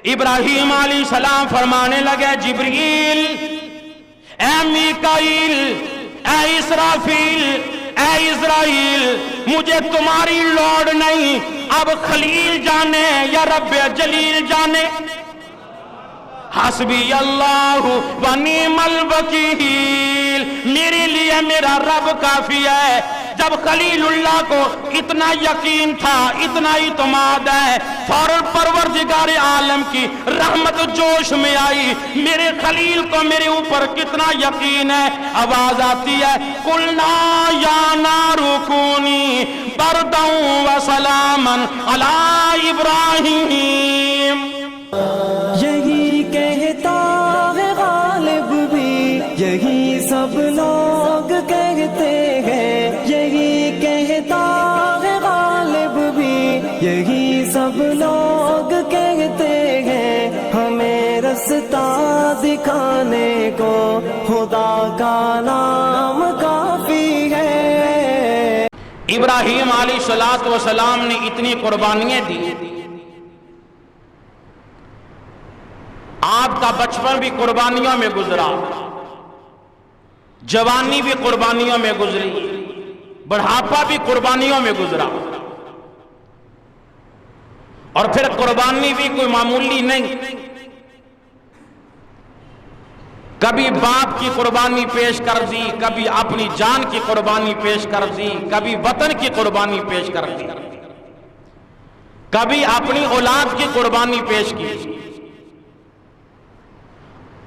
ابراہیم علیہ السلام فرمانے لگے جبریل، اے میکائیل، اے اسرافیل، اے اسرائیل، مجھے تمہاری لوڑ نہیں، اب خلیل جانے یا رب جلیل جانے، حسبی اللہ و نعم الوکیل، میرے لیے میرا رب کافی ہے۔ جب خلیل اللہ کو اتنا یقین تھا، اتنا اعتماد ہے، فوراً پروردگار عالم کی رحمت جوش میں آئی، میرے خلیل کو میرے اوپر کتنا یقین ہے۔ آواز آتی ہے قلنا یا نار کونی بردا و سلاما علی ابراہیم۔ یہی کہتا ہے غالب بھی، یہی سب لوگ کہتے ہیں، یہی کہتا ہے غالب بھی، یہی سب لوگ کہتے ہیں، ہمیں رستہ دکھانے کو خدا کا نام کافی ہے۔ ابراہیم علیہ السلام نے اتنی قربانیاں دی، آپ کا بچپن بھی قربانیوں میں گزرا، جوانی بھی قربانیوں میں گزری، بڑھاپا بھی قربانیوں میں گزرا، اور پھر قربانی بھی کوئی معمولی نہیں، کبھی باپ کی قربانی پیش کر دی، کبھی اپنی جان کی قربانی پیش کر دی، کبھی وطن کی قربانی پیش کر دی، کبھی اپنی اولاد کی قربانی پیش کی۔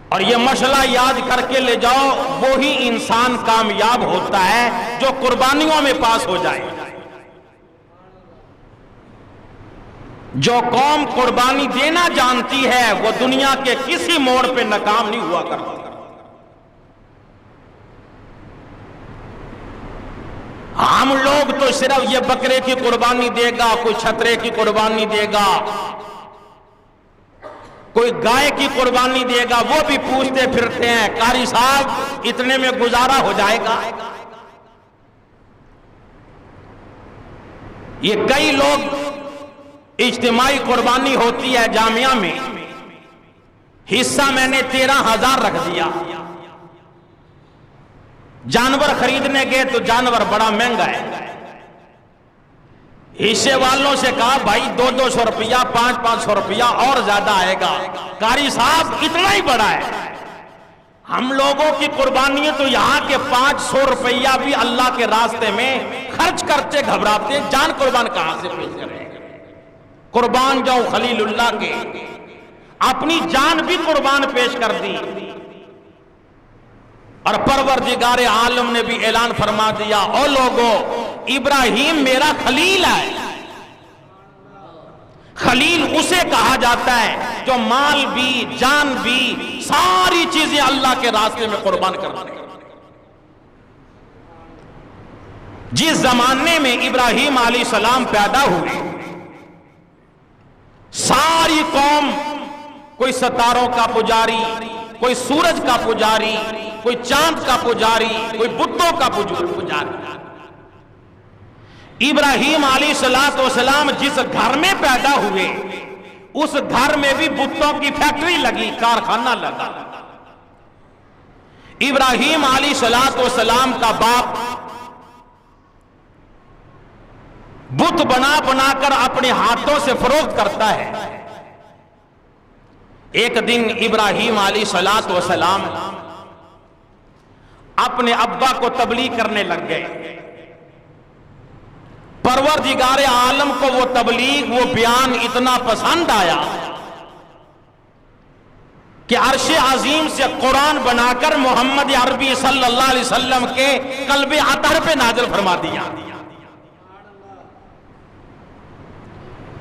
اور یہ مسئلہ یاد کر کے لے جاؤ، وہی انسان کامیاب ہوتا ہے جو قربانیوں میں پاس ہو جائے۔ جو قوم قربانی دینا جانتی ہے وہ دنیا کے کسی موڑ پہ ناکام نہیں ہوا کرتی۔ ہم لوگ تو صرف یہ بکرے کی قربانی دے گا، کوئی چھترے کی قربانی دے گا، کوئی گائے کی قربانی دے گا، وہ بھی پوچھتے پھرتے ہیں قاری صاحب اتنے میں گزارا ہو جائے گا؟ یہ کئی لوگ اجتماعی قربانی ہوتی ہے جامعہ میں، حصہ میں نے 13,000 رکھ دیا، جانور خریدنے گئے تو جانور بڑا مہنگا ہے، حصے والوں سے کہا بھائی 200 روپیہ 500 روپیہ اور زیادہ آئے گا، قاری صاحب اتنا ہی بڑا ہے۔ ہم لوگوں کی قربانی تو یہاں کے 500 روپیہ بھی اللہ کے راستے میں خرچ کرتے گھبراتے، جان قربان کہاں سے پیش کریں؟ قربان جاؤ خلیل اللہ کے، اپنی جان بھی قربان پیش کر دی، اور پروردگار عالم نے بھی اعلان فرما دیا او لوگو ابراہیم میرا خلیل ہے۔ خلیل اسے کہا جاتا ہے جو مال بھی، جان بھی، ساری چیزیں اللہ کے راستے میں قربان کرتے ہیں۔ جس زمانے میں ابراہیم علیہ السلام پیدا ہوئے، ساری قوم، کوئی ستاروں کا پجاری، کوئی سورج کا پجاری، کوئی چاند کا پجاری، کوئی بتوں کا پجاری۔ ابراہیم علیہ السلام جس گھر میں پیدا ہوئے اس گھر میں بھی بتوں کی فیکٹری لگی، کارخانہ لگا۔ ابراہیم علیہ السلام کا باپ بت بنا بنا کر اپنے ہاتھوں سے فروخت کرتا ہے۔ ایک دن ابراہیم علیہ السلام اپنے ابا کو تبلیغ کرنے لگ گئے۔ پروردگار عالم کو وہ تبلیغ، وہ بیان اتنا پسند آیا کہ عرش عظیم سے قرآن بنا کر محمد عربی صلی اللہ علیہ وسلم کے قلب اطہر پہ نازل فرما دیا۔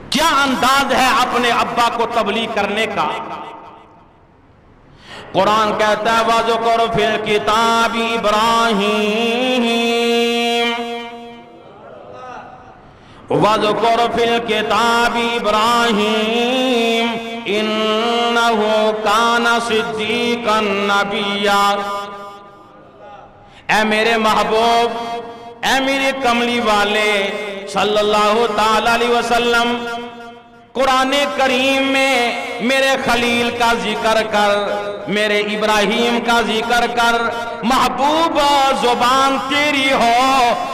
کیا انداز ہے اپنے ابا کو تبلیغ کرنے کا۔ قرآن کہتا ہے وَذْكُرْ فِي الْكِتَابِ إِبْرَاهِيمَ وَذْكُرْ فِي الْكِتَابِ إِبْرَاهِيمَ إِنَّهُ كَانَ صِدِّيقًا نَبِيًّا۔ اے میرے محبوب، اے میرے کملی والے صلی اللہ تعالی علیہ وسلم، कुरान करीम में मेरे खलील का जिक्र कर, मेरे इब्राहिम का जिक्र कर। महबूब जुबान तेरी हो,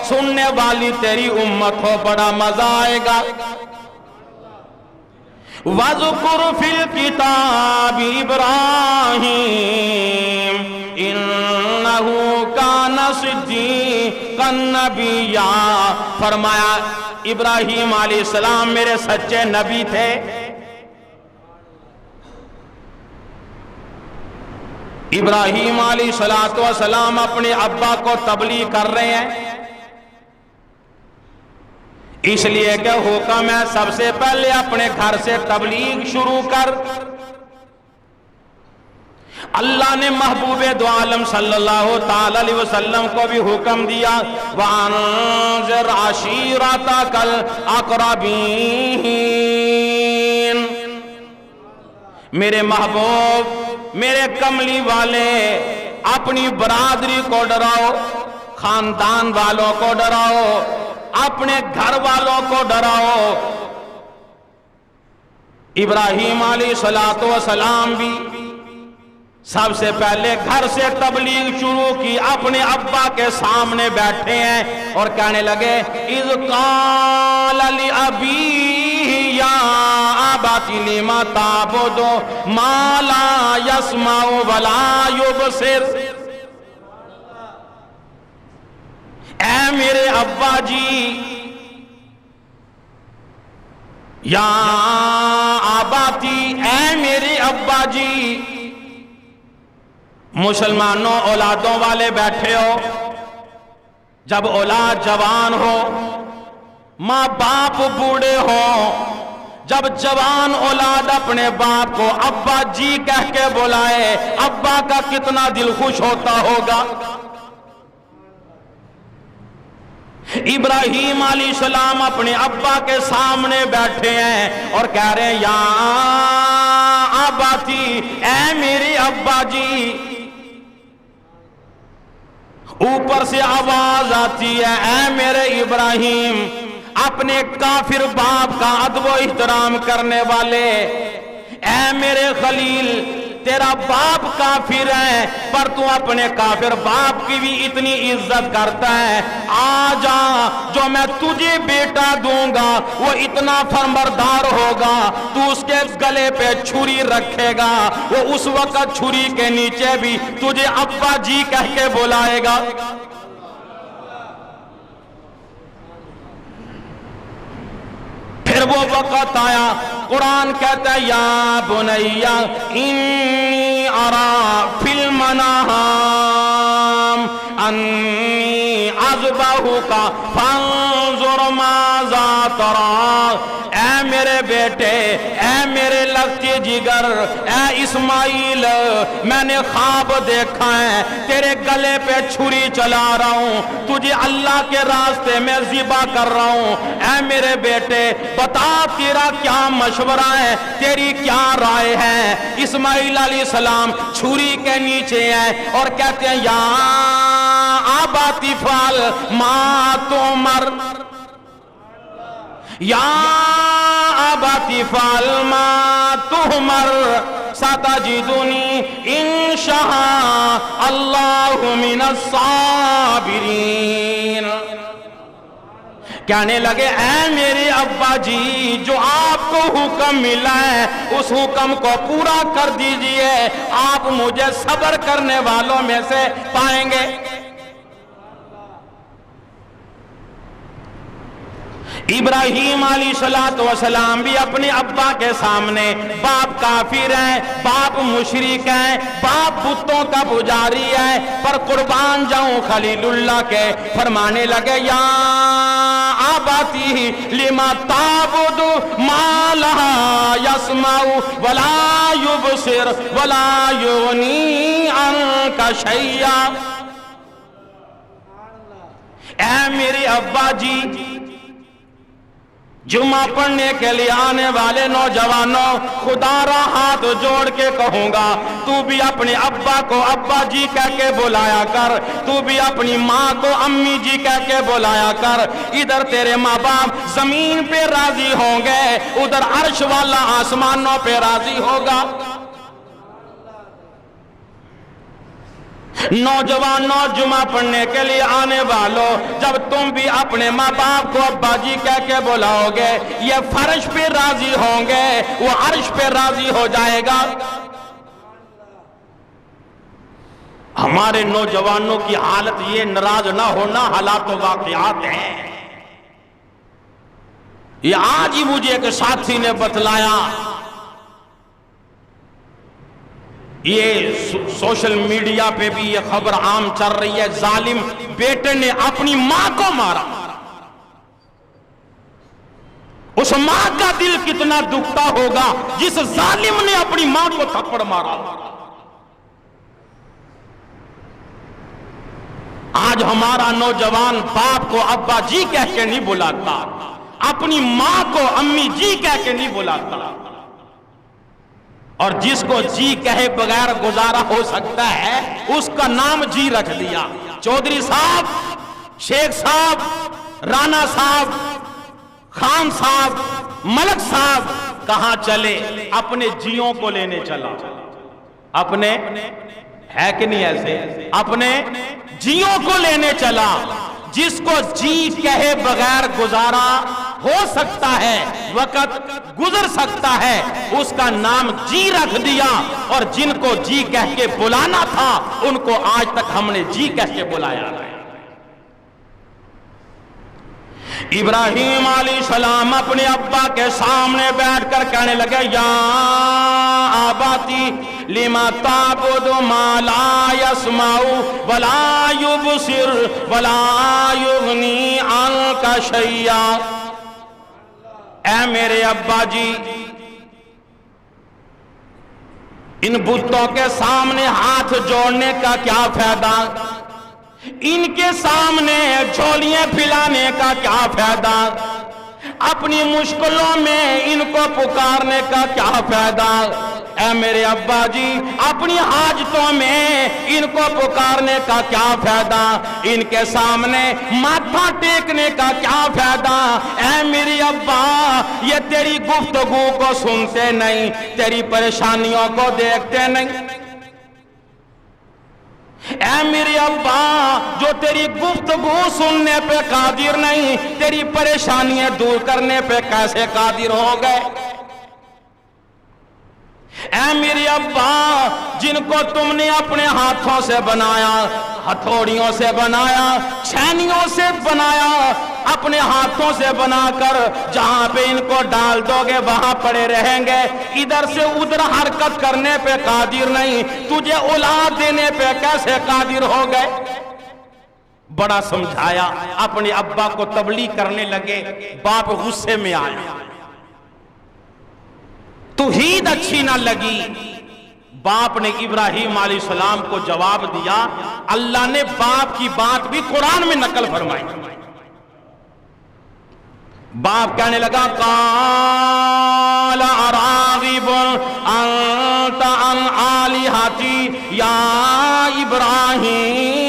सुनने वाली तेरी उम्मत हो, बड़ा मजा आएगा। वज़कुर फिल किताब इब्राहीम इन्नहु काना सिद्दीक़न नबिय्या। फरमाया इब्राहीम अलैहिस्सलाम मेरे सच्चे नबी थे। इब्राहीम अलैहिस्सलाम अपने अब्बा को तबलीग कर रहे हैं, इसलिए कि हुक्म है सबसे पहले अपने घर से तबलीग शुरू कर। अल्लाह ने महबूबे दो आलम सल्लल्लाहु ताला अलैहि वसल्लम को भी हुक्म दिया, वअन्ज़िर अशीरतकल अक़रबीन। मेरे महबूब, मेरे कमली वाले, अपनी बरादरी को डराओ, खानदान वालों को डराओ, अपने घर वालों को डराओ। इब्राहीम अलैहिस्सलाम भी सबसे पहले घर से तबलीग शुरू की, अपने अब्बा के सामने बैठे हैं और कहने लगे, इज़ क़ाल लि अबीही या अबती लिमा ताबुदु मा ला यस्माउ वला युबसिर। ऐ मेरे अब्बा जी, या आबाती, ऐ मेरे अब्बा जी। मुसलमानों औलादों वाले बैठे हो, जब औलाद जवान हो, माँ बाप बूढ़े हो, जब जवान औलाद अपने बाप को अब्बा जी कह के बुलाए, अब्बा का कितना दिल खुश होता होगा। इब्राहीम अलैहिस्सलाम अपने अब्बा के सामने बैठे हैं और कह रहे हैं, या अबाती, ऐ मेरे अब्बा जी। ऊपर से आवाज आती है, ऐ मेरे इब्राहीम। अपने काफिर बाप का अदब व इहतराम करने वाले, ऐ मेरे खलील, तेरा बाप काफिर है पर तू अपने काफिर बाप की भी इतनी इज्जत करता है। आ जा, जो मैं तुझे बेटा दूंगा वो इतना फरमाबरदार होगा, तू उसके गले पे छुरी रखेगा, वो उस वक्त छुरी के नीचे भी तुझे अब्बा जी कह के बुलाएगा। फिर वो वक्त आया, कुरान कहता है, या बुनैया इन्नी अरा फिल मनाम अन्नी अज़बहुका फंज़ुर माज़ा तरा। ऐ मेरे बेटे, ऐ मेरे लक्ष्य जिगर, ऐ इस्माइल, मैंने ख्वाब देखा है, तेरे गले पे छुरी चला रहा हूं, तुझे अल्लाह के रास्ते में ज़िबा कर रहा हूं। ऐ मेरे बेटे, बता तेरा क्या मशवरा है, तेरी क्या राय है। इस्माइल अलैहिस्सलाम छुरी के नीचे हैं और कहते हैं, या आबाती फाल मा तुमर, या आबाती फाल मा तुमर सतजिदुनी इंशाअल्लाह अल्लाहु मिनस साबिरीन। कहने लगे, ऐ मेरे अब्बा जी, जो आपको हुक्म मिला है उस हुक्म को पूरा कर दीजिए, आप मुझे सब्र करने वालों में से पाएंगे। इब्राहीम अलैहिस्सलाम भी अपने अब्बा के सामने, बाप काफिर है, बाप मुशरिक है, बाप बुतों का पुजारी है, पर कुर्बान जाऊं खलीलुल्लाह के, फरमाने लगे, या आबाती लिमा ताबुदु मा ला यस्माउ वला युबसिर वला युगनी अन्का शैया। ऐ मेरे अब्बा जी, जुमा पढ़ने के लिए आने वाले नौजवानों, खुदारा हाथ जोड़ के कहूंगा, तू भी अपने अब्बा को अब्बा जी कह के बुलाया कर, तू भी अपनी माँ को अम्मी जी कह के बुलाया कर। इधर तेरे माँ बाप जमीन पे राजी होंगे, उधर अर्श वाला आसमानों पे राजी होगा। नौजवानों, जुमा पढ़ने के लिए आने वालों, जब तुम भी अपने माँ बाप को अब्बा जी कह के बुलाओगे, ये फर्श पे राजी होंगे, वो अर्श पे राजी हो जाएगा। हमारे नौजवानों की हालत ये, नाराज ना होना, हालात वाकयात हैं। ये आज ही मुझे एक साथी ने बतलाया, ये सोशल मीडिया पे भी ये खबर आम चल रही है, जालिम बेटे ने अपनी मां को मारा। उस मां का दिल कितना दुखता होगा जिस जालिम ने अपनी मां को थप्पड़ मारा। आज हमारा नौजवान बाप को अब्बा जी कह के नहीं बुलाता, अपनी मां को अम्मी जी कह के नहीं बुलाता, और जिसको जी कहे बगैर गुजारा हो सकता है उसका नाम जी रख दिया। चौधरी साहब, शेख साहब, राणा साहब, खान साहब, मलक साहब, कहां चले? अपने जियों को लेने चला। अपने है कि नहीं ऐसे? अपने जियों को लेने चला। जिसको जी कहे बगैर गुजारा हो सकता है, वक्त गुजर सकता है, उसका नाम जी रख दिया, और जिनको जी कह के बुलाना था उनको आज तक हमने जी कह के बुलाया। इब्राहिम अलैहिस्सलाम अपने अब्बा के सामने बैठकर कहने लगे, या आबाती लिमा ताबुदु मा ला यस्माउ वला युबसिर वला युगनी अन्का शैया। ऐ मेरे अब्बा जी, इन बुतों के सामने हाथ जोड़ने का क्या फायदा, इनके सामने झोलियां फैलाने का क्या फायदा, अपनी मुश्किलों में इनको पुकारने का क्या फायदा। ऐ मेरे अब्बा जी, अपनी हाजतों में इनको पुकारने का क्या फायदा, इनके सामने माथा टेकने का क्या फायदा। ऐ मेरे अब्बा, ये तेरी गुफ्तगू को सुनते नहीं, तेरी परेशानियों को देखते नहीं। ऐ मेरे अब्बा, जो तेरी गुफ्तगू सुनने पे कादिर नहीं, तेरी परेशानियां दूर करने पे कैसे कादिर हो गए। ऐ मेरे अब्बा, जिनको तुमने अपने हाथों से बनाया, हथौड़ियों से बनाया, छेनियों से बनाया, अपने हाथों से बनाकर जहां पे इनको डाल दोगे वहां पड़े रहेंगे, इधर से उधर हरकत करने पे कादिर नहीं, तुझे औलाद देने पे कैसे कादिर हो गए। बड़ा समझाया, अपने अब्बा को तबलीग करने लगे, बाप गुस्से में आया, तौहीद अच्छी ना लगी। बाप ने इब्राहिम अलैहिस्सलाम को जवाब दिया, अल्लाह ने बाप की बात भी कुरान में नकल फरमाई। बाप कहने लगा, काला अरागिबुन अंत अन आलिहती या इब्राहिम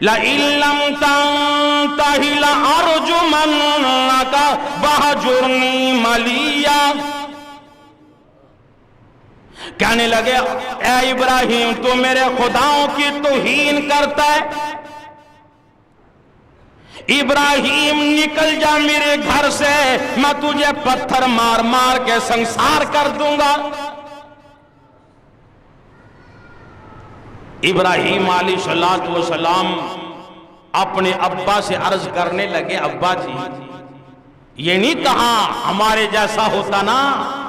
ला इल्लम तंतहि ला अर्जुमन्नका वहजुरनी मलिया। कहने लगे, ऐ इब्राहिम, तू मेरे खुदाओं की तौहीन करता है, इब्राहिम निकल जा मेरे घर से, मैं तुझे पत्थर मार मार के संसार कर दूंगा। इब्राहिम अलैहिस्सलाम अपने अब्बा से अर्ज करने लगे, अब्बा जी, ये नहीं कहा हमारे जैसा होता ना,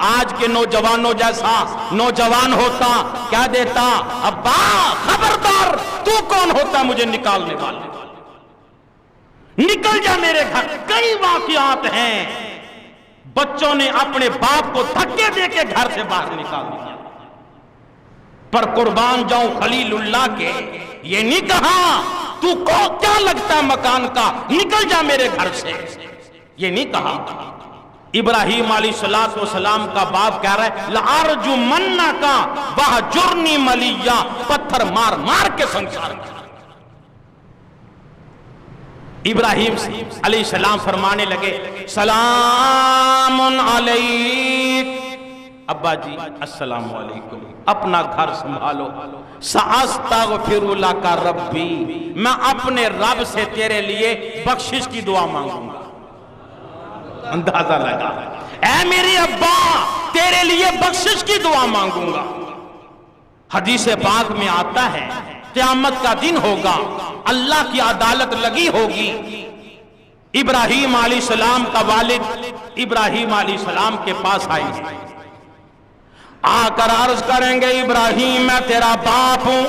आज के नौजवानों जैसा नौजवान होता, क्या देता, अब्बा खबरदार, तू कौन होता मुझे निकालने वाला, निकल जा मेरे घर। कई वाकयात हैं, बच्चों ने अपने बाप को धक्के देके घर से बाहर निकाल दिया, पर कुर्बान जाऊं खलीलुल्लाह के, ये नहीं कहा तू को क्या लगता है मकान का, निकल जा मेरे घर से। ये नहीं कहा। इब्राहिम अलैहिस्सलाम का बाप कह रहा है लारजु मन्ना का वह जुर्नी मलिया, पत्थर मार मार के संसार कर। इब्राहिम अलैहिस्सलाम फरमाने लगे सलामुन अलैक, अब्बा जी अस्सलाम वालेकुम, अपना घर संभालो। सअस्तगफिरु लका रब्बी, मैं अपने रब से तेरे लिए बख्शिश की दुआ मांगूंगा। अंदाजा लगा, ऐ मेरे अब्बा तेरे लिए बख्शिश की दुआ मांगूंगा। हदीस पाक में आता है क़यामत का दिन होगा, अल्लाह की अदालत लगी होगी। इब्राहिम अलैहिस्सलाम का वालिद इब्राहिम अलैहिस्सलाम के पास आएंगे, आकर अर्ज करेंगे इब्राहिम मैं तेरा बाप हूं।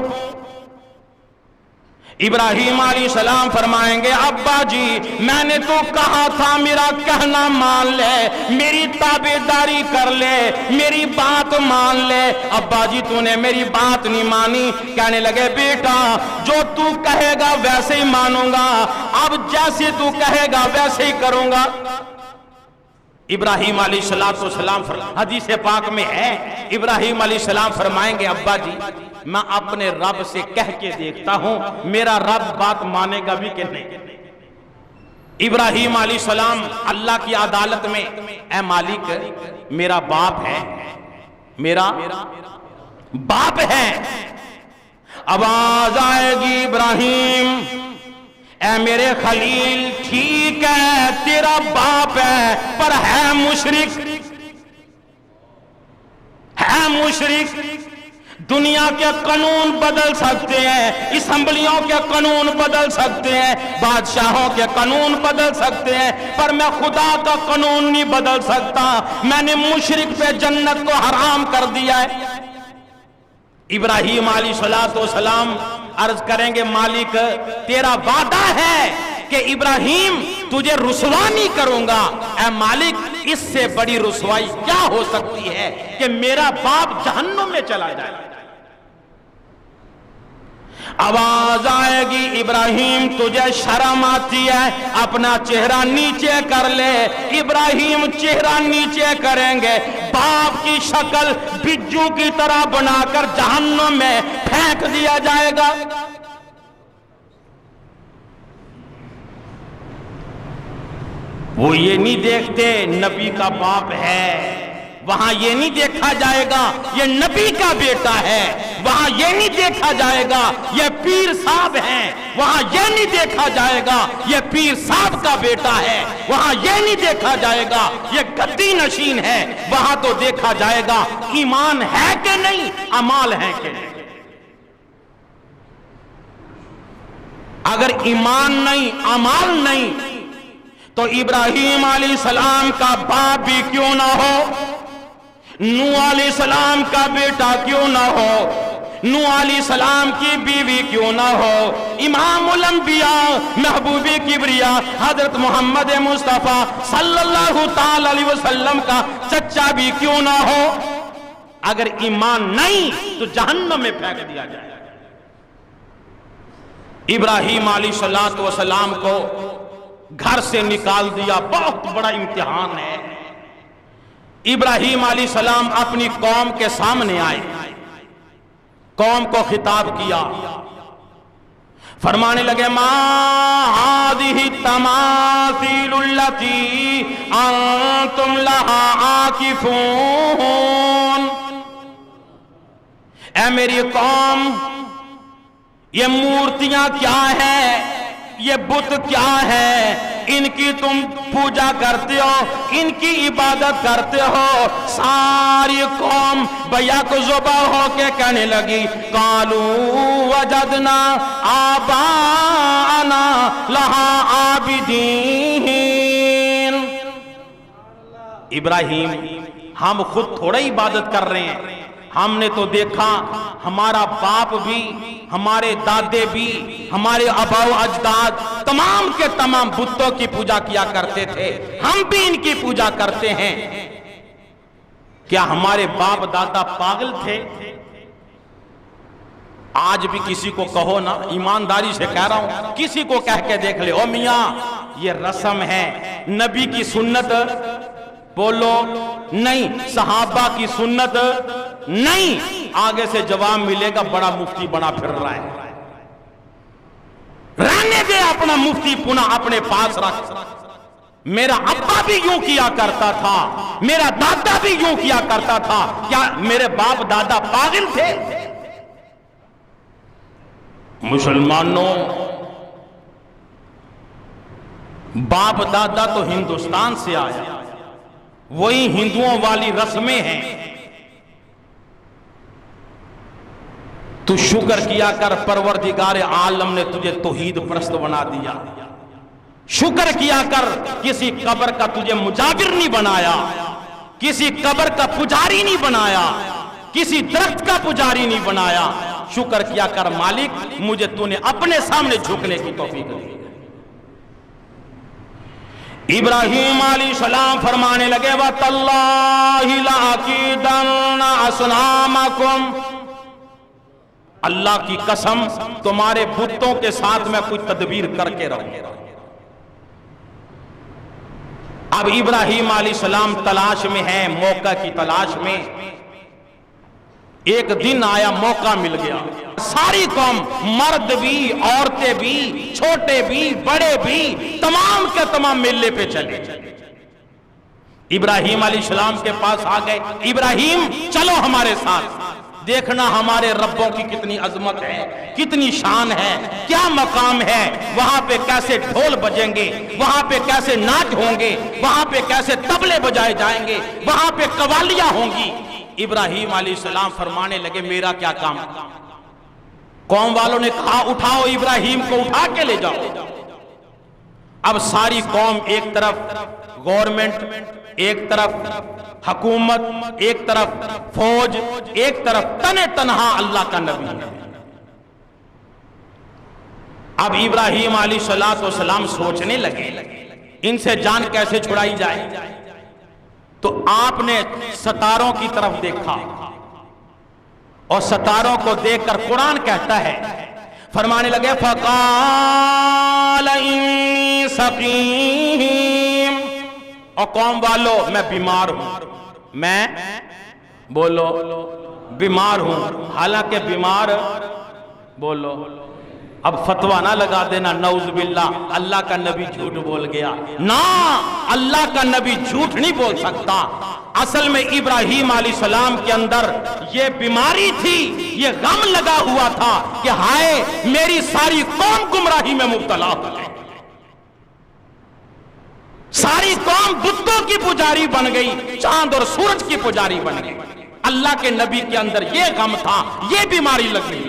इब्राहिम अलैहिस्सलाम फरमाएंगे अब्बा जी मैंने तो कहा था मेरा कहना मान ले, मेरी ताबेदारी कर ले, मेरी बात मान ले। अब्बा जी तूने मेरी बात नहीं मानी। कहने लगे बेटा जो तू कहेगा वैसे ही मानूंगा, अब जैसे तू कहेगा वैसे ही करूंगा। इब्राहिम अलैहिस्सलाम हदीस पाक में है, इब्राहिम अलैहिस्सलाम फरमाएंगे अब्बा जी मैं अपने रब से कह के देखता हूं मेरा रब बात मानेगा भी कि नहीं। इब्राहिम अलैहिस्सलाम अल्लाह की अदालत में ऐ मालिक मेरा बाप है, मेरा बाप है। आवाज आएगी इब्राहिम ऐ मेरे खलील ठीक है तेरा बाप है पर है मुशरिक, है मुशरिक। दुनिया के कानून बदल सकते हैं, असम्बलियों के कानून बदल सकते हैं, बादशाहों के कानून बदल सकते हैं, पर मैं खुदा का कानून नहीं बदल सकता। मैंने मुशरिक पे जन्नत को हराम कर दिया है। इब्राहिम अलैहिस्सलाम अर्ज करेंगे मालिक तेरा वादा है कि इब्राहिम तुझे रुसवा नहीं करूंगा। ऐ मालिक इससे बड़ी रुसवाई क्या हो सकती है कि मेरा बाप जहन्नुम में चला जाए। आवाज आएगी इब्राहिम तुझे शर्म आती है अपना चेहरा नीचे कर ले। इब्राहिम चेहरा नीचे करेंगे, बाप की शक्ल बिज्जू की तरह बनाकर जहन्नुम में फेंक दिया जाएगा। वो ये नहीं देखते नबी का बाप है, वहां ये नहीं देखा जाएगा ये नबी का बेटा है, वहां ये नहीं देखा जाएगा ये पीर साहब हैं, वहां ये नहीं देखा जाएगा ये पीर साहब का बेटा है, वहां ये नहीं देखा जाएगा ये गद्दी नशीन है। वहां तो देखा जाएगा ईमान है कि नहीं, अमाल है कि नहीं। अगर ईमान नहीं अमाल नहीं तो इब्राहिम अलैहिस्सलाम का बाप भी क्यों ना हो, नूह अलैहिस्सलाम का बेटा क्यों ना हो, नूह अलैहिस्सलाम की बीवी क्यों ना हो, इमामुल अंबिया महबूबे किबरिया हजरत मोहम्मद मुस्तफा सल्लल्लाहु ताला अलैहि वसल्लम का चच्चा भी क्यों ना हो, अगर ईमान नहीं तो जहन्नम में फेंक दिया जाए। इब्राहिम अलैहिस्सलाम को घर से निकाल दिया, बहुत बड़ा इम्तिहान है। इब्राहिम अलैहिस्सलाम अपनी कौम के सामने आए, कौम को खिताब किया, फरमाने लगे मा हादिही तमासीलुल्लती अंतुम लहा आकिफून। ऐ मेरी कौम ये मूर्तियां क्या है, ये बुत क्या है, इनकी तुम पूजा करते हो, इनकी इबादत करते हो। सारी कौम बैक ज़ुबा होके कहने लगी कालू वजदना आबाना लहा आबिदीन। इब्राहिम हम खुद थोड़ा इबादत कर रहे हैं, हमने तो देखा हमारा बाप भी, हमारे दादे भी, हमारे आबाओ अजदाद तमाम के तमाम बुतों की पूजा किया करते थे, हम भी इनकी पूजा करते हैं। क्या हमारे बाप दादा पागल थे? آج بھی کسی کو کہو نا، ایمانداری سے کہہ رہا ہوں، کسی کو کہہ کے دیکھ لے، او میاں یہ رسم ہے، نبی کی سنت، بولو نہیں، صحابہ کی سنت نہیں، آگے سے جواب ملے گا بڑا مفتی بنا پھر رہا ہے۔ رہنے دے اپنا مفتی پنا اپنے پاس رکھ۔ میرا ابا بھی یوں کیا کرتا تھا، میرا دادا بھی یوں کیا کرتا تھا، کیا میرے باپ دادا پاگل تھے؟ مسلمانوں، باپ دادا تو ہندوستان سے آیا، وہی ہندوؤں والی رسمیں ہیں۔ تو شکر کیا کر، پروردگار عالم نے تجھے توحید پرست بنا دیا۔ شکر کیا کر، کسی قبر کا تجھے مجاور نہیں بنایا، کسی قبر کا پجاری نہیں بنایا، کسی درخت کا پجاری نہیں بنایا۔ شکر کیا کر مالک، مجھے تو نے اپنے سامنے جھکنے کی توفیق دی۔ ابراہیم علیہ السلام فرمانے لگے وَتَاللَّهِ لَأَكِيدَنَّ أَصْنَامَكُمْ، اللہ کی قسم تمہارے بتوں کے ساتھ میں کوئی تدبیر کر کے رہوں گا۔ اب ابراہیم علیہ السلام تلاش میں ہیں، موقع کی تلاش میں۔ ایک دن آیا، موقع مل گیا، ساری قوم، مرد بھی، عورتیں بھی، چھوٹے بھی، بڑے بھی، تمام کے تمام میلے پہ چلے۔ ابراہیم علیہ السلام کے پاس آ گئے، ابراہیم چلو ہمارے ساتھ، دیکھنا ہمارے ربوں کی کتنی عظمت ہے، کتنی شان ہے، کیا مقام ہے، وہاں پہ کیسے ڈھول بجیں گے، وہاں پہ کیسے ناچ ہوں گے، وہاں پہ کیسے طبلے بجائے جائیں گے، وہاں پہ قوالیاں ہوں گی۔ ابراہیم علیہ السلام فرمانے لگے میرا کیا کام؟ قوم والوں نے کہا اٹھاؤ ابراہیم کو، اٹھا کے لے جاؤ۔ اب ساری قوم، ایک طرف گورنمنٹ، ایک طرف حکومت، ایک طرف فوج، ایک طرف تنے تنہا اللہ کا نبی ہے۔ اب ابراہیم علیہ السلام سوچنے لگے ان سے جان کیسے چھڑائی جائے، تو آپ نے ستاروں کی طرف دیکھا، اور ستاروں کو دیکھ کر قرآن کہتا ہے، فرمانے لگے فَقَالَ إِنِّي سَقِيمٌ، اور قوم والو میں بیمار ہوں، میں بولو بیمار ہوں، حالانکہ بیمار بولو، اب فتویٰ نہ لگا دینا نعوذ باللہ اللہ کا نبی جھوٹ بول گیا، نا، اللہ کا نبی جھوٹ نہیں بول سکتا۔ اصل میں ابراہیم علیہ السلام کے اندر یہ بیماری تھی، یہ غم لگا ہوا تھا کہ ہائے میری ساری قوم گمراہی میں مبتلا ہو گئی، ساری قوم بتوں کی پجاری بن گئی، چاند اور سورج کی پجاری بن گئی۔ اللہ کے نبی کے اندر یہ غم تھا، یہ بیماری لگ گئی۔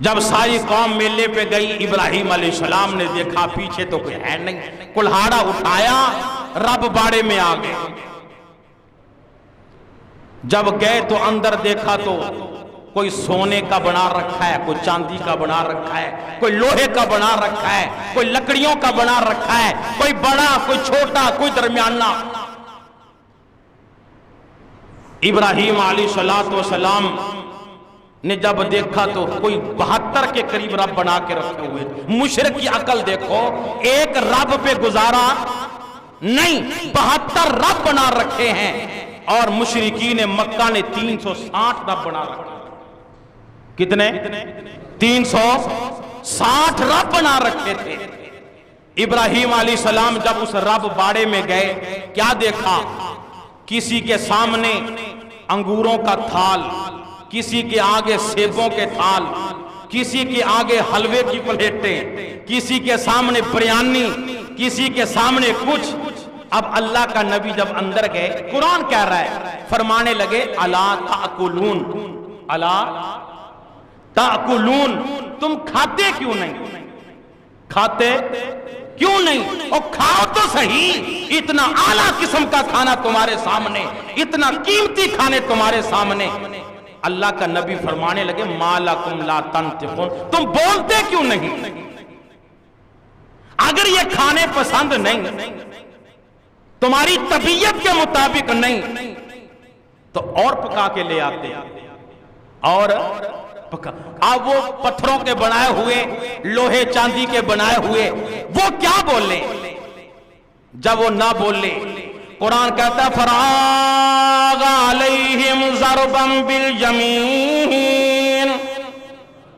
جب ساری قوم میلے پہ گئی، ابراہیم علیہ السلام نے دیکھا پیچھے تو کوئی ہے نہیں، کلہاڑا اٹھایا، رب باڑے میں آ گئے۔ جب گئے تو اندر دیکھا تو کوئی سونے کا بنا رکھا ہے، کوئی چاندی کا بنا رکھا ہے، کوئی لوہے کا بنا رکھا ہے، کوئی لکڑیوں کا بنا رکھا ہے، کوئی بڑا، کوئی چھوٹا، کوئی درمیانہ۔ ابراہیم علیہ السلام نے جب دیکھا تو کوئی 72 کے قریب رب بنا کے رکھے ہوئے۔ مشرک کی عقل دیکھو، ایک رب پہ گزارا نہیں، 72 رب بنا رکھے ہیں، اور مشرکین مکہ نے 360 رب بنا رکھے۔ کتنے؟ 360 رب بنا رکھے تھے۔ ابراہیم علیہ السلام جب اس رب باڑے میں گئے، کیا دیکھا؟ کسی کے سامنے انگوروں کا تھال، کسی کے آگے سیبوں کے تھال، کسی کے آگے حلوے کی پلیٹیں، کسی کے سامنے بریانی، کسی کے سامنے کچھ۔ اب اللہ کا نبی جب اندر گئے، قرآن کہہ رہا ہے، فرمانے لگے الا تاکلون، الا تاکلون، تم کھاتے کیوں نہیں؟ کھاتے کیوں نہیں؟ اور کھاؤ تو صحیح، اتنا اعلیٰ قسم کا کھانا تمہارے سامنے، اتنا قیمتی کھانے تمہارے سامنے۔ اللہ کا نبی فرمانے لگے ما لکم لا تنطقون، تم بولتے کیوں نہیں؟ اگر یہ کھانے پسند نہیں، تمہاری طبیعت کے مطابق نہیں، تو اور پکا کے لے آتے۔ اور اب وہ پتھروں کے بنائے ہوئے, لوہے چاندی کے بنائے ہوئے, وہ کیا بولے؟ جب وہ نہ بولے, قرآن کہتا ہے فراغ علیہم ضربا بالیمین,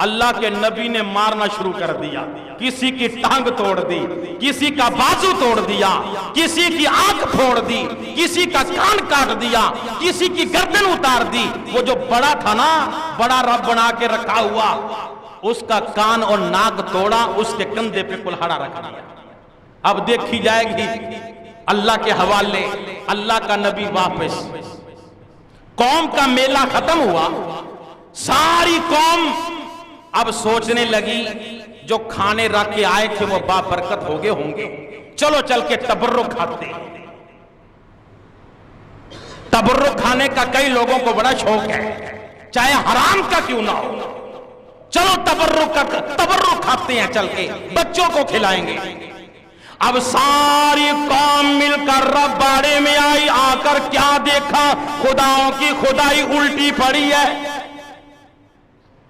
اللہ کے نبی نے مارنا شروع کر دیا. کسی کی ٹانگ توڑ دی, کسی کا بازو توڑ دیا, کسی کی آنکھ پھوڑ دی, کسی کا کان کاٹ دیا, کسی کی گردن اتار دی. وہ جو بڑا تھا نا, بڑا رب بنا کے رکھا ہوا, اس کا کان اور ناک توڑا, اس کے کندھے پہ کلہاڑا رکھ دیا. اب دیکھی جائے گی اللہ کے حوالے. اللہ کا نبی واپس, قوم کا میلہ ختم ہوا, ساری قوم اب سوچنے لگی جو کھانے رکھ کے آئے تھے وہ بابرکت ہو گئے ہوں گے, چلو چل کے تبرک کھاتے. تبرک کھانے کا کئی لوگوں کو بڑا شوق ہے, چاہے حرام کا کیوں نہ ہو. چلو تبرک کھاتے ہیں, چل کے بچوں کو کھلائیں گے. اب ساری قوم مل کر رب باڑے میں آئی. آ کر کیا دیکھا, خداؤں کی خدائی الٹی پڑی ہے.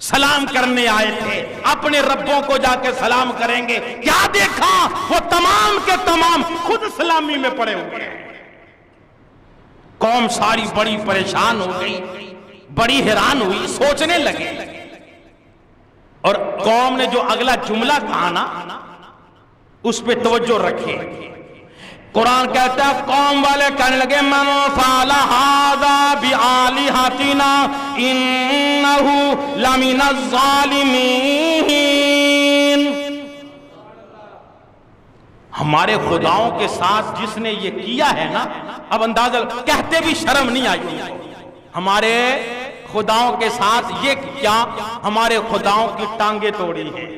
سلام کرنے آئے تھے, اپنے ربوں کو جا کے سلام کریں گے, کیا دیکھا, وہ تمام کے تمام خود سلامی میں پڑے ہوئے ہیں. قوم ساری بڑی پریشان ہو گئی, بڑی حیران ہوئی, سوچنے لگے. اور قوم نے جو اگلا جملہ کہا نا, اس پہ توجہ رکھے. قرآن کہتا ہے قوم والے کہنے لگے من فعل ھذا بآلہتنا انہ لمن الظالمین, ہمارے خداؤں کے ساتھ جس نے یہ کیا ہے نا, اب اندازہ کہتے بھی شرم نہیں آئی. ہمارے خداؤں کے ساتھ یہ کیا, ہمارے خداؤں کی ٹانگیں توڑی ہیں,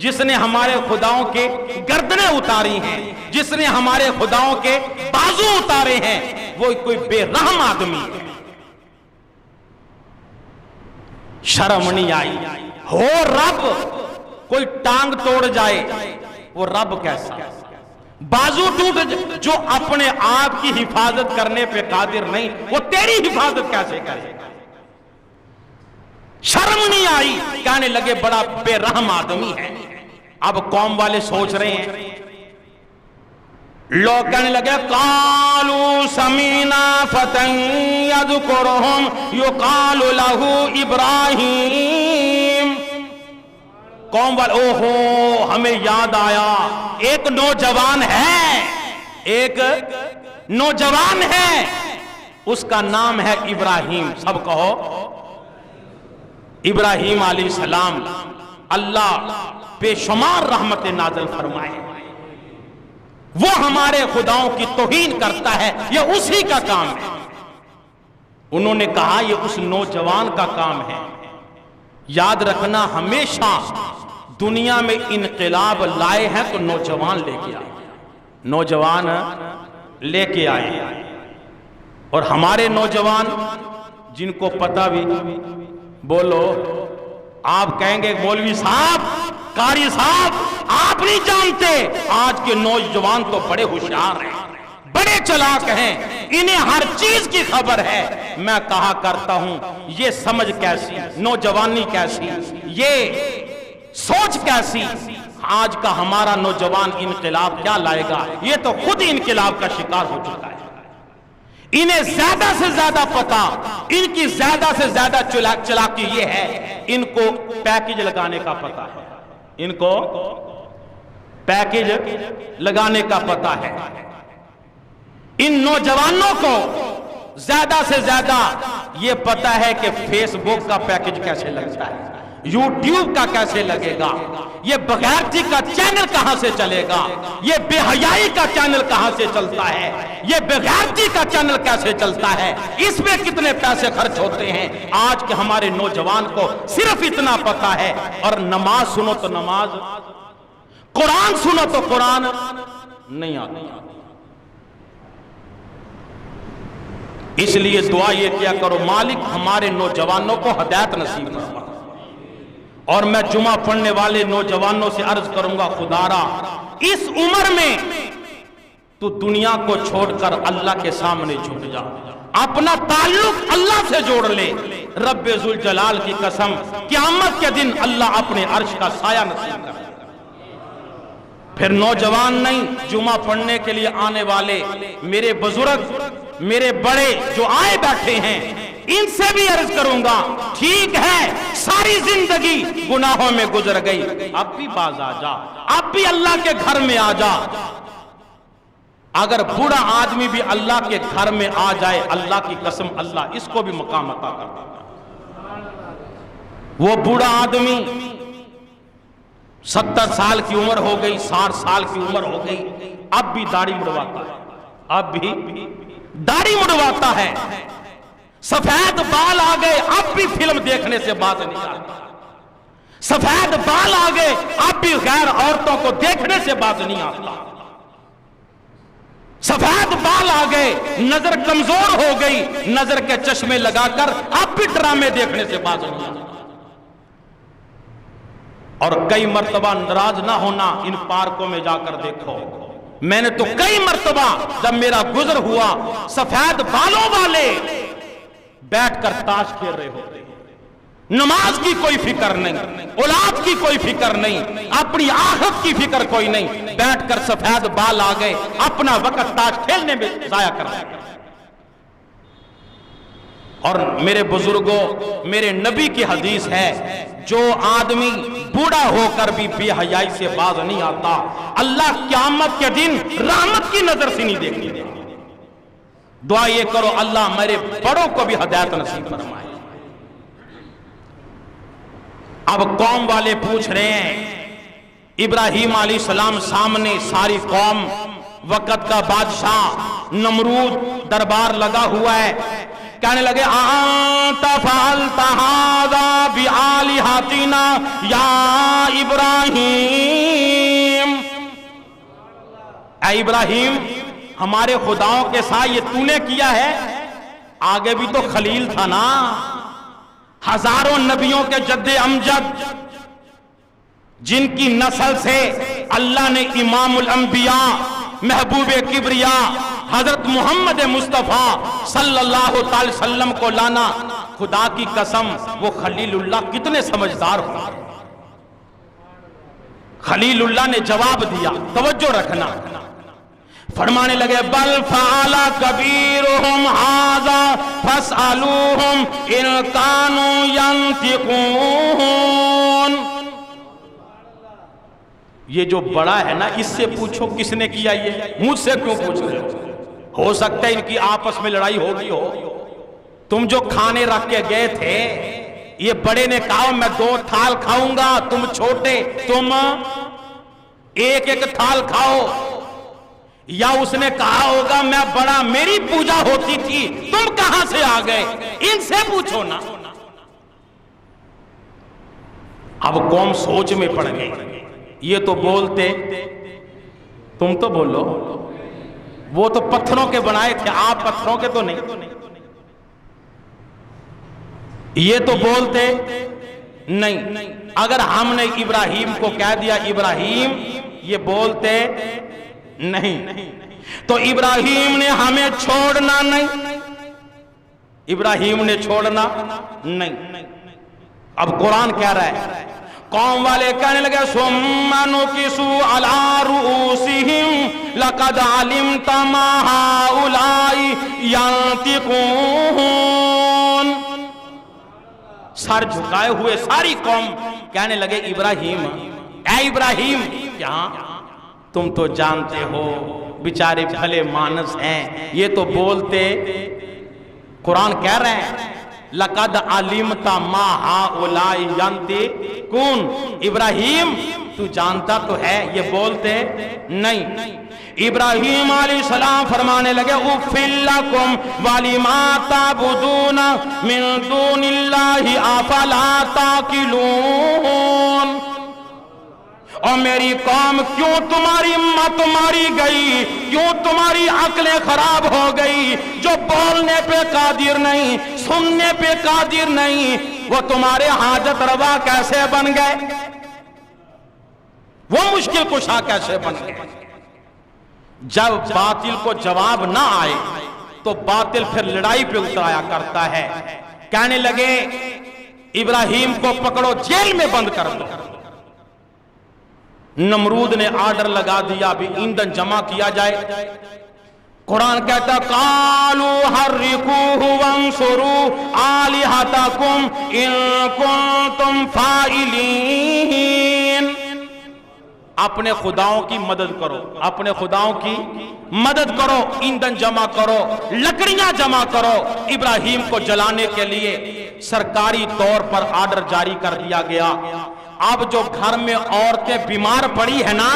جس نے ہمارے خداؤں کے گردنیں اتاری ہیں, جس نے ہمارے خداؤں کے بازو اتارے ہیں, وہ کوئی بے رحم آدمی ہے. شرم نہیں آئی. ہو رب, کوئی ٹانگ توڑ جائے وہ رب کیسا, بازو ٹوٹ جو اپنے آپ کی حفاظت کرنے پہ قادر نہیں, وہ تیری حفاظت کیسے کرے؟ شرم نہیں آئی. کہنے لگے بڑا بے رحم آدمی ہے. اب قوم والے سوچ رہے ہیں, لوگ کہنے لگے قالوا سمینا فتى یذکرہم یقال لہ ابراہیم. قوم والے اوہو ہمیں یاد آیا, ایک نوجوان ہے, ایک نوجوان ہے, اس کا نام ہے ابراہیم. سب کہو ابراہیم علیہ السلام. اللہ بے شمار رحمت نازل فرمائے. وہ ہمارے خداؤں کی توہین کرتا ہے, یہ اسی کا کام ہے. انہوں نے کہا یہ اس نوجوان کا کام ہے. یاد رکھنا ہمیشہ دنیا میں انقلاب لائے ہیں تو نوجوان لے کے آئے, نوجوان لے کے آئے. اور ہمارے نوجوان جن کو پتہ بھی, بولو, آپ کہیں گے مولوی صاحب, قاری صاحب, آپ نہیں جانتے, آج کے نوجوان تو بڑے ہوشیار ہیں, بڑے چلاک ہیں, انہیں ہر چیز کی خبر ہے. میں کہا کرتا ہوں یہ سمجھ کیسی, نوجوانی کیسی, یہ سوچ کیسی. آج کا ہمارا نوجوان انقلاب کیا لائے گا, یہ تو خود انقلاب کا شکار ہو چکا ہے. انہیں زیادہ سے زیادہ پتا, ان کی زیادہ سے زیادہ چلاکی یہ ہے, ان کو پیکج لگانے کا پتا ہے, ان کو پیکج لگانے کا پتا ہے. ان نوجوانوں کو زیادہ سے زیادہ یہ پتا ہے کہ فیس بک کا پیکج کیسے لگتا ہے, یوٹیوب کا کیسے لگے گا, یہ بغیرتی کا چینل کہاں سے چلے گا, یہ بے حیائی کا چینل کہاں سے چلتا ہے, یہ بغیرتی کا چینل کیسے چلتا ہے, اس میں کتنے پیسے خرچ ہوتے ہیں. آج کے ہمارے نوجوان کو صرف اتنا پتا ہے. اور نماز سنو تو نماز, قرآن سنو تو قرآن نہیں آتا. اس لیے دعا یہ کیا کرو, مالک ہمارے نوجوانوں کو ہدایت نصیب فرما. اور میں جمعہ پڑھنے والے نوجوانوں سے عرض کروں گا, خدارا اس عمر میں تو دنیا کو چھوڑ کر اللہ کے سامنے جھک جا, اپنا تعلق اللہ سے جوڑ لے. रब्बे जुल जलाल की कसम, क़यामत के दिन अल्लाह अपने अर्श का साया नसीब कर। फिर नौजवान नहीं, जुमा पढ़ने के लिए आने वाले मेरे बुजुर्ग, मेरे बड़े जो आए बैठे हैं, इनसे भी अर्ज करूंगा, ठीक है सारी जिंदगी गुनाहों में गुजर गई, अब भी बाज आ जा, अब भी अल्लाह के घर में आ जा। अगर बूढ़ा आदमी भी अल्लाह के घर में आ जाए, अल्लाह की कसम अल्लाह इसको भी मकाम अता कर देता। वो बूढ़ा आदमी 70 साल की उम्र हो गई, 60 साल की उम्र हो गई, अब भी दाढ़ी मुड़वाता है, अब भी दाढ़ी मुड़वाता है। सफेद बाल आ गए, अब भी फिल्म देखने से बात नहीं आती। सफेद बाल आ गए, अब भी गैर औरतों को देखने से बात नहीं आता। सफेद बाल आ गए, नजर कमजोर हो गई, नजर के चश्मे लगाकर अब भी ड्रामे देखने से बात नहीं आता। और कई मर्तबा नाराज ना होना, इन पार्कों में जाकर देखो, मैंने तो कई मर्तबा जब मेरा गुजर हुआ, सफेद बालों वाले बैठकर ताश खेल रहे होते, नमाज की कोई फिक्र नहीं, औलाद की कोई फिक्र नहीं, अपनी आखिरत की फिक्र कोई नहीं, बैठकर सफेद बाल आ गए, अपना वक्त ताश खेलने में जाया कर रहे। और मेरे बुजुर्गों, मेरे नबी की हदीस है, जो आदमी बूढ़ा होकर भी बेहयाई से बाज नहीं आता, अल्लाह क़यामत के दिन रहमत की नजर से नहीं देखने देगा। दुआ ये करो, अल्लाह मेरे बड़ों को भी हिदायत नसीब फरमाए। अब कौम वाले पूछ रहे हैं, इब्राहिम अलैहिस्सलाम सामने, सारी कौम, वक़्त का बादशाह नमरूद दरबार लगा हुआ है, कहने लगे आंता फअलता हाज़ा बिआलिहातिना या इब्राहिम, ऐ इब्राहिम हमारे खुदाओं के साथ ये तूने किया है? आगे भी तो खलील था ना, हजारों नबियों के जद्दे अमजद, जिनकी नस्ल से अल्लाह ने इमामुल अंबिया, महबूबे किबरिया हजरत मोहम्मद मुस्तफा सल्लल्लाहु अलैहि वसल्लम को लाना। खुदा की कसम, वो खलीलुल्लाह कितने समझदार हो। खलीलुल्लाह ने जवाब दिया, तवज्जो रखना, फरमाने लगे बल फ़अला कबीरुहुम हाज़ा फस्अलूहुम इन कानू यंतिकून। ये जो बड़ा है ना, इससे पूछो किसने किया, ये मुझसे क्यों पूछ रहे हो सकता है इनकी आपस में लड़ाई होगी हो। तुम जो खाने रख के गए थे, ये बड़े ने कहा मैं 2 थाल खाऊंगा, तुम छोटे तुम एक एक थाल खाओ, या उसने कहा होगा मैं बड़ा, मेरी पूजा होती थी, तुम कहां से आ गए, इनसे पूछो ना। अब कौम सोच में पड़ गई। ये तो बोलते, तुम तो बोलो, वो तो पत्थरों के बनाए थे, आप पत्थरों के तो नहीं। ये तो बोलते नहीं, अगर हमने इब्राहिम को कह दिया इब्राहिम, ये बोलते नहीं, तो इब्राहिम ने हमें छोड़ना नहीं, इब्राहिम ने छोड़ना नहीं। अब कुरान कह रहा है, कौम वाले कहने लगे सुम्मा नुकिसू अला रुऊसिहिम लक़द अलिमता मा हाउलाई यंतिकून। सर झुकाए हुए सारी कौम कहने लगे इब्राहिम, ऐ इब्राहिम, क्या तुम तो जानते हो बेचारे भले मानस हैं, ये तो बोलते। कुरान कह रहे हैं लक़द अलिमता मा हाउलाई यंतिकून, इब्राहिम तू जानता तो है, ये बोलते नहीं। इब्राहिम अलैहिस्सलाम फरमाने लगे उफ़्फ़िल लकुम वलिमा ताबुदून मिन दूनिल्लाहि अफ़ला ताक़िलून। और मेरी कौम क्यों तुम्हारी मत मारी गई, क्यों तुम्हारी अक्लें खराब हो गई, जो बोलने पे कादिर नहीं, सुनने पे कादिर नहीं, वो तुम्हारे हाजत रवा कैसे बन गए, वो मुश्किल कुशा कैसे बन गए। जब बातिल को जवाब ना आए तो बातिल फिर लड़ाई पे उतराया करता है। कहने लगे इब्राहिम को पकड़ो, जेल में बंद कर दो। नमरूद ने आर्डर लगा दिया, अभी ईंधन जमा किया जाए। कुरान कहता कालू हर्रिकूहु वंसुरू आलिहतकुम इन कुंतुम फाइलीन। अपने खुदाओं की मदद करो, अपने खुदाओं की मदद करो, ईंधन जमा करो, लकड़ियां जमा करो। इब्राहिम को जलाने के लिए सरकारी तौर पर आर्डर जारी कर दिया गया। अब जो घर में औरतें बीमार पड़ी है ना,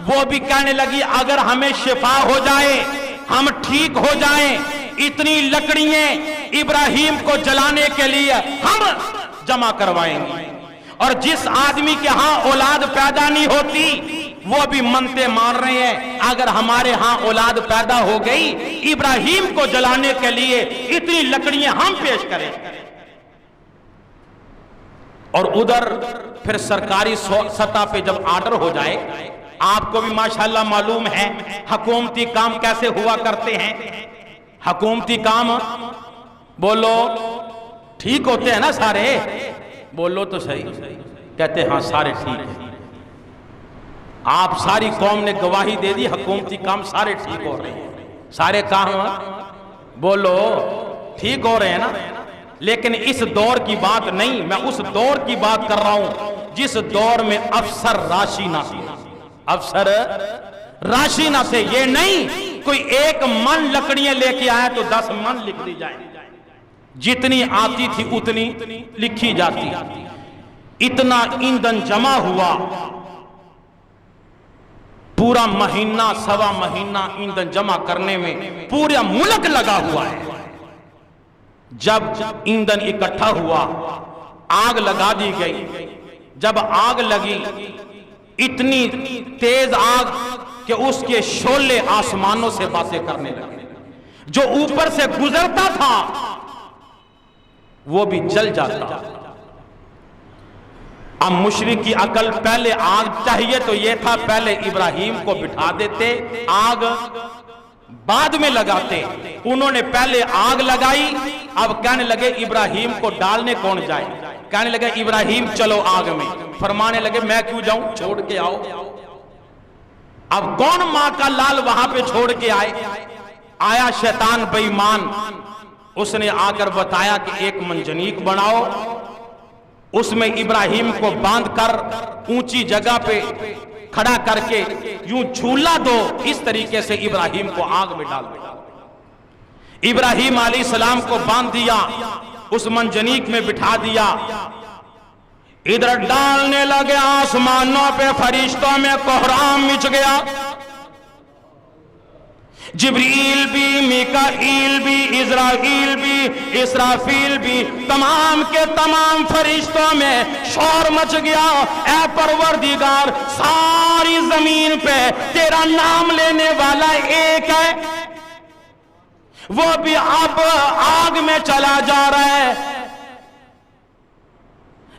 वो भी कहने लगी अगर हमें शिफा हो जाए, हम ठीक हो जाएं, इतनी लकड़ियां इब्राहिम को जलाने के लिए हम जमा करवाएंगे। और जिस आदमी के यहां औलाद पैदा नहीं होती, वो भी मनते मान रहे हैं अगर हमारे यहां औलाद पैदा हो गई, इब्राहिम को जलाने के लिए इतनी लकड़ियां हम पेश करें। और उधर फिर सरकारी सतह पे जब आर्डर हो जाए, आपको भी माशाल्लाह मालूम है हुकूमती काम कैसे हुआ करते हैं। हुकूमती काम बोलो ठीक होते हैं ना सारे, बोलो तो सही, कहते हाँ सारे ठीक है। आप सारी कौम ने गवाही दे दी, हुकूमती काम सारे ठीक हो रहे हैं, सारे काम बोलो ठीक हो रहे हैं ना। लेकिन इस दौर की बात नहीं, मैं उस दौर की बात कर रहा हूं जिस दौर में अफसर राशि ना थे, अफसर राशि ना थे। ये नहीं कोई एक मन लकड़ियां लेके आए तो 10 मन लिख दी जाए, जितनी आती थी उतनी लिखी जाती। इतना ईंधन जमा हुआ, पूरा महीना सवा महीना ईंधन जमा करने में पूरा मुल्क लगा हुआ है। जब ईंधन इकट्ठा हुआ, आग लगा दी गई। जब आग लगी, इतनी तेज आग कि उसके शोले आसमानों से बातें करने लगे। जो ऊपर से गुजरता था वो भी जल जाता। अब मुशरिक की अकल, पहले आग चाहिए तो ये था पहले इब्राहिम को बिठा देते, आग बाद में लगाते। उन्होंने पहले आग लगाई, अब कहने लगे इब्राहिम को डालने कौन जाए। कहने लगे इब्राहिम चलो आग में, फरमाने लगे मैं क्यों जाऊं, छोड़ के आओ। अब कौन मां का लाल वहां पे छोड़ के आए। आया शैतान बेईमान, उसने आकर बताया कि एक मंजनीक बनाओ, उसमें इब्राहिम को बांधकर ऊंची जगह पे खड़ा करके यूं झूला दो, इस तरीके से इब्राहिम को आग में डाल दो। इब्राहिम अलैहिस्सलाम को बांध दिया, उस मंजनीक में बिठा दिया। इधर डालने लगे, आसमानों पे फरिश्तों में कोहराम मिच गया। जिब्रील भी, मीकाईल भी, इज़राइल भी, इसराफील भी, तमाम के तमाम फरिश्तों में शोर मच गया। ऐ परवरदिगार, सारी जमीन पे तेरा नाम लेने वाला एक है, वो भी अब आग में चला जा रहा है।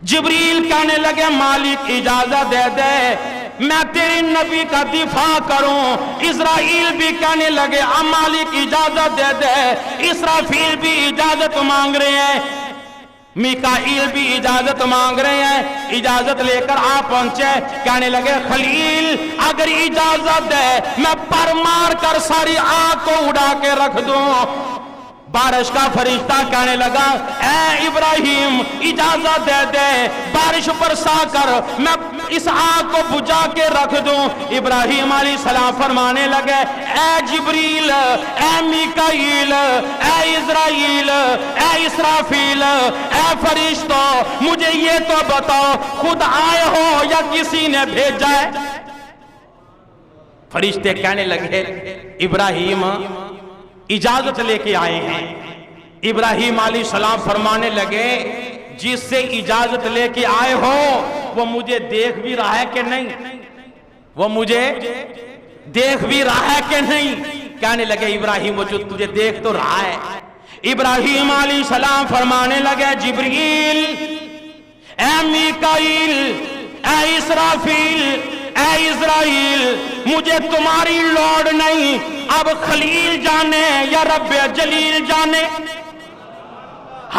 जिब्रील कहने लगे मालिक इजाजत दे दे, मैं तेरे नबी का दिफा करूं। इज़राइल भी कहने लगे मालिक इजाजत दे दे। इसराफील भी इजाजत मांग रहे हैं, मीकाईल भी इजाजत मांग रहे हैं। इजाजत लेकर आ पहुंचे, कहने लगे खलील अगर इजाजत दे मैं पर मार कर सारी आग को उड़ा के रख दूं। बारिश का फरिश्ता कहने लगा ऐ इब्राहिम इजाजत दे दे, बारिश बरसा कर मैं इस आग को बुझा के रख दूं। इब्राहिम अलैहिस्सलाम फरमाने लगे ऐ जिब्रील, ऐ मीकाईल, ऐ इज़राइल, ऐ इसराफील, ऐ फरिश्तों, मुझे ये तो बताओ खुद आए हो या किसी ने भेजा है। फरिश्ते कहने लगे इब्राहिम इजाजत लेके आए हैं। इब्राहिम अलैहिस्सलाम फरमाने लगे जिससे इजाजत लेके आए हो वो मुझे देख भी रहा है कि नहीं, वो मुझे देख भी रहा है कि नहीं। कहने लगे इब्राहिम वो जो तुझे देख तो रहा है। इब्राहिम अलैहिस्सलाम फरमाने लगे जिब्रील, ऐ मीकाईल, ऐ इसराफील, ऐ इज़राइल, मुझे तुम्हारी लोड़ नहीं, अब खलील जाने या रब्बे जलील जाने।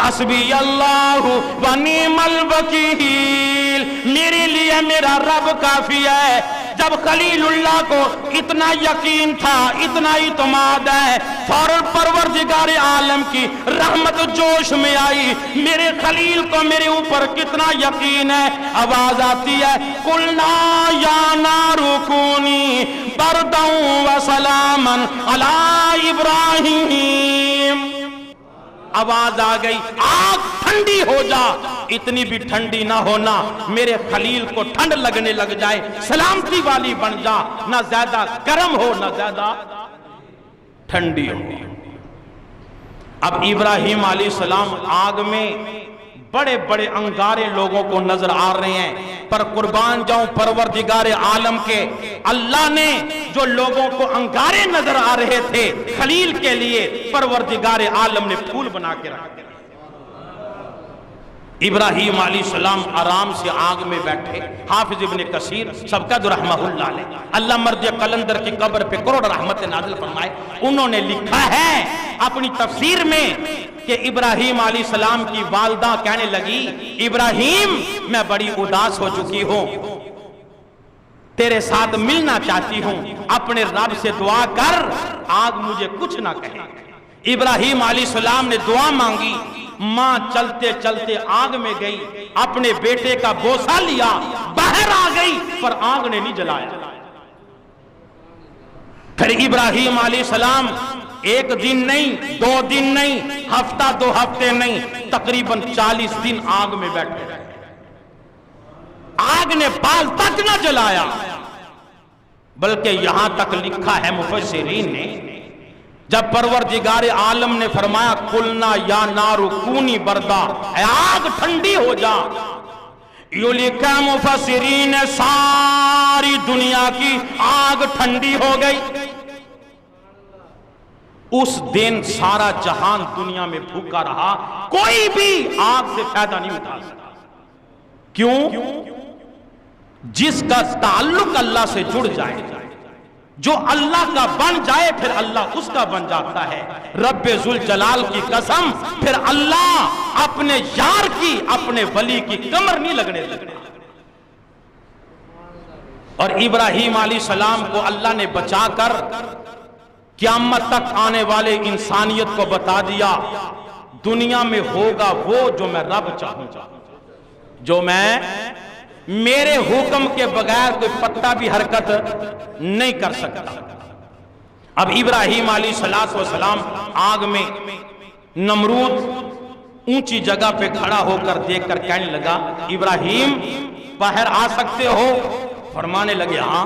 हस्बी अल्लाह व निअमल वकील, मेरे लिए मेरा रब काफी है। जब खलीलुल्लाह को इतना यकीन था, इतना इत्मीनान है, फौरन परवरदिगार आलम की रहमत जोश में आई। मेरे खलील को मेरे ऊपर कितना यकीन है। आवाज आती है, कुलना या नारु कूनी बरदौ व सलामन अला इब्राहीम। आवाज आ गई, आग ठंडी हो जा, इतनी भी ठंडी ना होना मेरे खलील को ठंड लगने लग जाए, सलामती वाली बन जा, ना ज्यादा गर्म हो ना ज्यादा ठंडी हो। अब इब्राहिम अलैहिस्सलाम आग में बड़े बड़े अंगारे लोगों को नजर आ रहे हैं, पर कुर्बान जाऊं परवरदिगार आलम के, अल्लाह ने जो लोगों को अंगारे नजर आ रहे थे खलील के लिए, परवरदिगार आलम ने फूल बना के रखा। इब्राहिम अलैहिस्सलाम आराम से आग में बैठे। हाफिज इब्ने कसीर सबका रहमतुल्लाह अलैह, अल्लाह मर्द कलंदर की कब्र पे करोड़ रहमत नाज़िल फरमाए, उन्होंने लिखा है अपनी तफसीर में कि इब्राहिम अलैहिस्सलाम की वालदा कहने लगी, इब्राहिम मैं बड़ी उदास हो चुकी हूं, तेरे साथ मिलना चाहती हूं, अपने रब से दुआ कर आग मुझे कुछ ना कहे। इब्राहिम अलैहिस्सलाम ने दुआ मांगी, मां चलते चलते आग में गई, अपने बेटे का बोसा लिया, बाहर आ गई, पर आग ने नहीं जलाया। फिर इब्राहिम अलैहिस्सलाम एक दिन नहीं, 2 दिन नहीं, हफ्ता 2 हफ्ते नहीं, तकरीबन 40 दिन आग में बैठे रहे। आग ने बाल तक न जलाया, बल्कि यहां तक लिखा है मुफस्सिरीन ने, जब परवरदिगार आलम ने फरमाया कुलना या नारु कूनी बरदा, आग ठंडी हो जा, यो लिखा मुफस्सिरीन ने सारी दुनिया की आग ठंडी हो गई। उस दिन सारा जहान दुनिया में भूखा रहा, कोई भी आग से फायदा नहीं उठा सका। क्यों? जिसका ताल्लुक अल्लाह से जुड़ जाए, जो अल्लाह का बन जाए, फिर अल्लाह उसका बन जाता है। रब्बे जुल जलाल की कसम, फिर अल्लाह अपने यार की, अपने वली की कमर नहीं लगने देता। और इब्राहिम अलैहिस्सलाम को अल्लाह ने बचाकर क़यामत तक आने वाले इंसानियत को बता दिया, दुनिया में होगा वो जो मैं रब चाहूंगा, जो मैं मेरे हुक्म के बगैर कोई पत्ता भी हरकत नहीं कर सकता। अब इब्राहिम अलैहिस्सलाम आग में, नमरूद ऊंची जगह पे खड़ा होकर देखकर कहने लगा, इब्राहिम बाहर आ सकते हो? फरमाने लगे हाँ।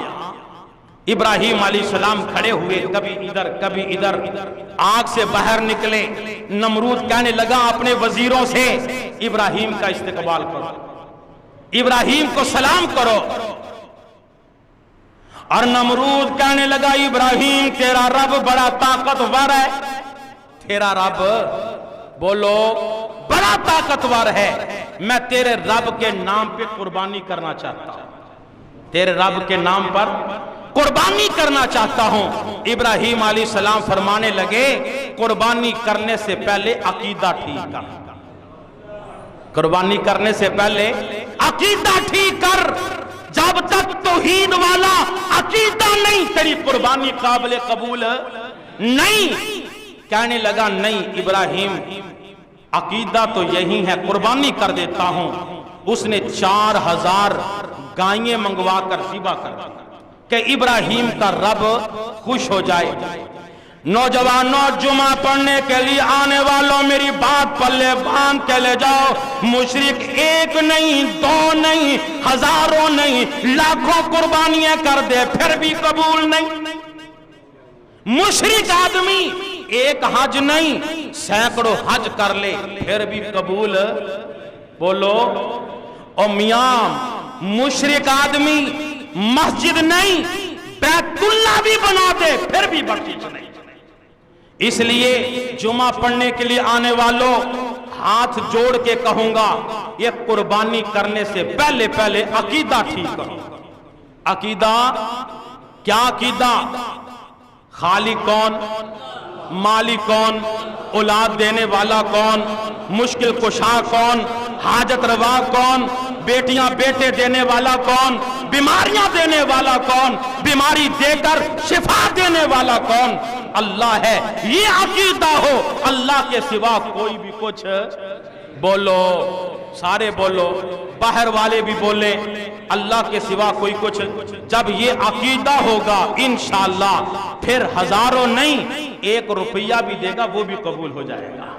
इब्राहिम अलैहिस्सलाम खड़े हुए, कभी इधर कभी इधर, आग से बाहर निकले। नमरूद कहने लगा अपने वजीरों से, इब्राहिम का इस्तकबाल करो, इब्राहिम को सलाम करो। और नमरूद कहने लगा, इब्राहिम तेरा रब बड़ा ताकतवर है, तेरा रब बोलो बड़ा ताकतवर है, मैं तेरे रब के नाम पे कुर्बानी करना चाहता हूं, तेरे रब के नाम पर कुर्बानी करना चाहता हूं। इब्राहिम अलैहिस्सलाम फरमाने लगे, कुर्बानी करने से पहले अकीदा ठीक कर, कुर्बानी करने से पहले अकीदा ठीक कर, जब तक तौहीद वाला अकीदा नहीं तेरी कुर्बानी काबिल कबूल नहीं। कहने लगा नहीं इब्राहिम, अकीदा तो यही है, कुर्बानी कर देता हूं। उसने 4000 गायें मंगवा कर ज़िबा कर दी कि इब्राहिम का रब खुश हो जाए। नौजवानों, जुमा पढ़ने के लिए आने वालों, मेरी बात पल्ले बांध के ले जाओ। मुशरिक एक नहीं, 2 नहीं, हजारों नहीं, लाखों कुर्बानियां कर दे फिर भी कबूल नहीं। मुशरिक आदमी एक हज नहीं, सैकड़ों हज कर ले फिर भी कबूल बोलो। ओ मियां, मुशरिक आदमी मस्जिद नहीं, बैतुल्लाह भी बना दे फिर भी बख्शिश नहीं। इसलिए जुमा पढ़ने के लिए आने वालों, हाथ जोड़ के कहूंगा, ये कुर्बानी करने से पहले पहले अकीदा ठीक करो। अकीदा क्या? अकीदा खालिक कौन, मालिक कौन, औलाद देने वाला कौन, मुश्किल कुशा कौन, हाजत रवा कौन, बेटियां बेटे देने वाला कौन, बीमारियां देने वाला कौन, बीमारी देकर शिफा देने वाला कौन? अल्लाह है। ये अकीदा हो, अल्लाह के सिवा कोई भी कुछ बोलो, सारे बोलो, बाहर वाले भी बोले, अल्लाह के सिवा कोई कुछ। जब ये अकीदा होगा इंशाअल्लाह फिर हजारों नहीं, 1 रुपया भी देगा वो भी कबूल हो जाएगा।